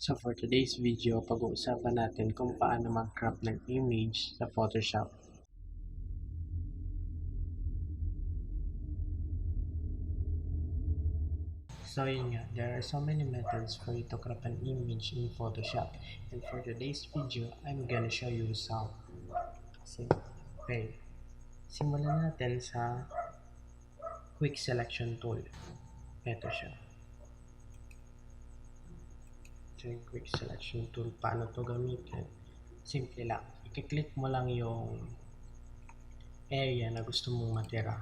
So for today's video, pag-uusapan natin kung paano mag-crop ng image sa Photoshop. So yun nga, there are so many methods for you to crop an image in Photoshop. And for today's video, I'm gonna show you some. Okay, simulan natin sa Quick Selection Tool. Ito siya. Ito yung Quick Selection Tool. Paano to gamitin? Simple lang. I-click mo lang yung area na gusto mong matira.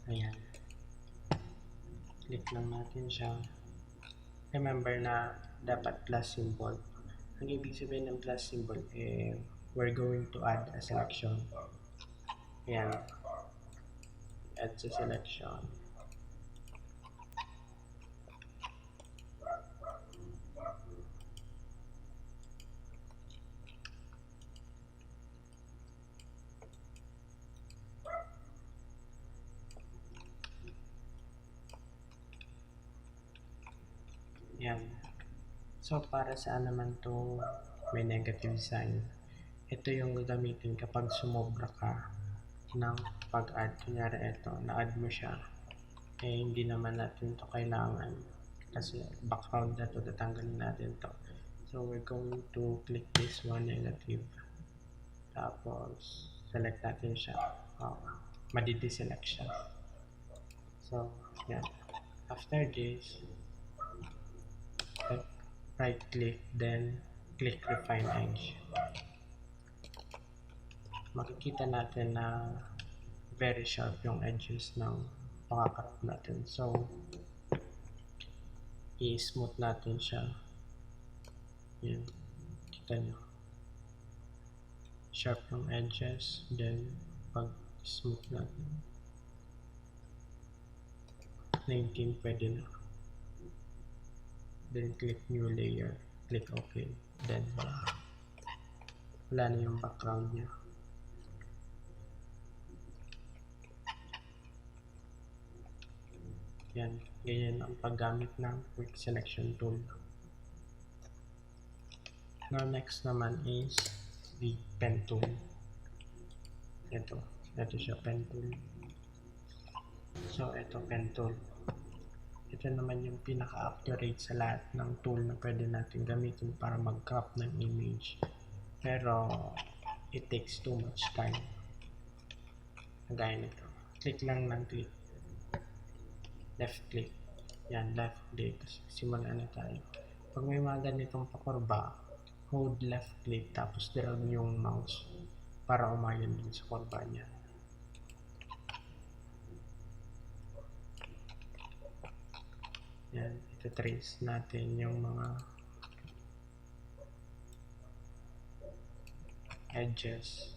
Ayan. Click lang natin siya. Remember na dapat plus symbol. Ang ibig sabihin ng plus symbol, we're going to add a selection. Ayan. Add sa selection. Yan. So, para saan naman to may negative sign? Ito yung gagamitin kapag sumobra ka ng pag-add. Kunyari ito, na-add mo siya. Hindi naman natin to kailangan. Kasi background na to, tatanggalin natin to. So, we're going to click this one, negative. Tapos, select natin siya. Madideselect siya. So, yan. After this, right click, then click refine edge. Makikita natin na very sharp yung edges ng pakakarap natin. So, i-smooth natin siya. Yan. Kita nyo. Sharp yung edges. Then, pag-smooth natin. 19 pwede na. Then click new layer, click OK, then wala na yung background niya. Yan, ganyan ang paggamit ng quick selection tool. Now next naman is the pen tool. Ito siya, pen tool. So ito pen tool. Ito naman yung pinaka-accurate sa lahat ng tool na pwede natin gamitin para mag-crop ng image. Pero, it takes too much time. Kagaya nito. Click lang ng click. Left click. Yan, left click. Simulan na tayo. Pag may mga ganitong pakurba, hold left click tapos drag yung mouse para umayon din sa kurba niya. Yan, ito-trace natin yung mga edges.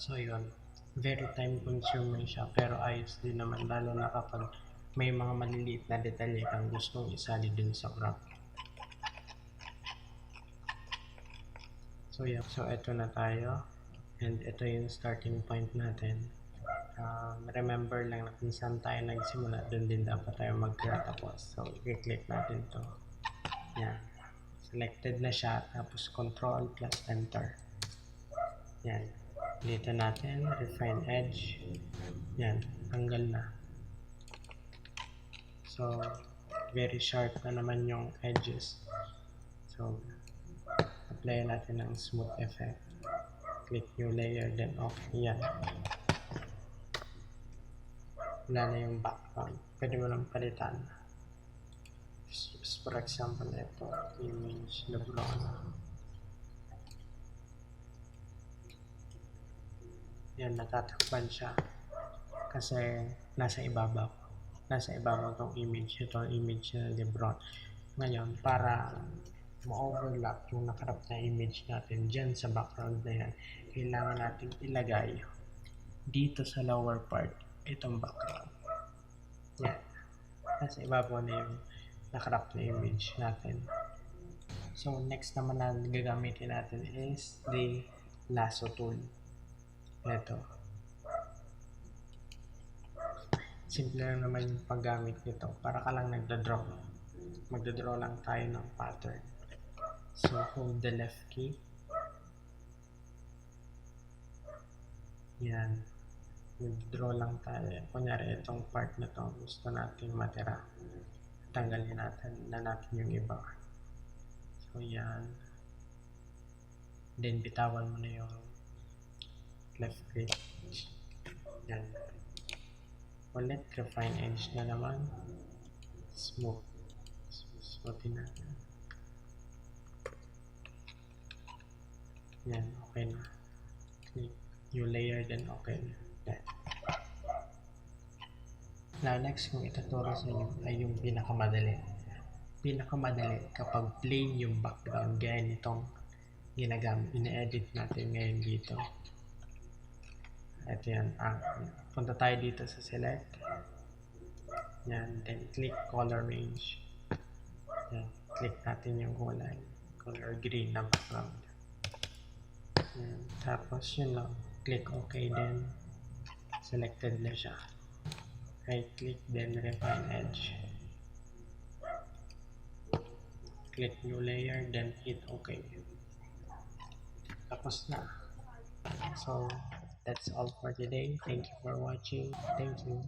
So yun, very time consuming siya, pero ayos din naman, lalo na kapag may mga maliliit na detalye kang gustong isali dun sa crop. So yeah, so eto na tayo, and ito yung starting point natin. Remember lang na kung saan tayo nagsimula, dun din dapat tayo magtatapos. So i-click natin to. Yan, selected na siya, tapos control plus enter. Yan, dito natin refine edge. Yan, tanggal na. So very sharp na naman yung edges. So apply natin ng smooth effect. Click new layer, then okay. Yan, wala na yung background, pwede mo lang palitan. For example, ito image LeBron. Yan, natatakpan siya kasi nasa ibabaw tong image. Ito ang image na LeBron. Ngayon, para ma-overlap yung nakarap na image natin dyan sa background na yan, kailangan natin ilagay dito sa lower part itong background. Yan, nasa ibabaw na yung nakarap na image natin. So next naman na gagamitin natin is the lasso tool. Ito, simple lang naman yung paggamit nito, para ka lang magdadraw lang tayo ng pattern. So hold the left key. Yan, mag-draw lang tayo. Kunyari itong part na to gusto natin matira, tanggalin natin yung iba. So yan, then bitawan mo na yung left click. Yan, ulit refine edge na naman, smoothin natin. Yan, okay na. Click new layer, then okay na. Yan. Now next kung ituturo sa inyo ay yung pinakamadali kapag plain yung background, gaya nitong ina-edit natin ngayon dito. Ito yan, punta tayo dito sa select. Yan, then click color range. Yan, click natin yung color green na background. Yan, tapos yun lang, click OK, then selected na siya. Right click, then refine edge. Click new layer, then hit OK. Tapos na. So that's all for today. Thank you for watching. Thank you.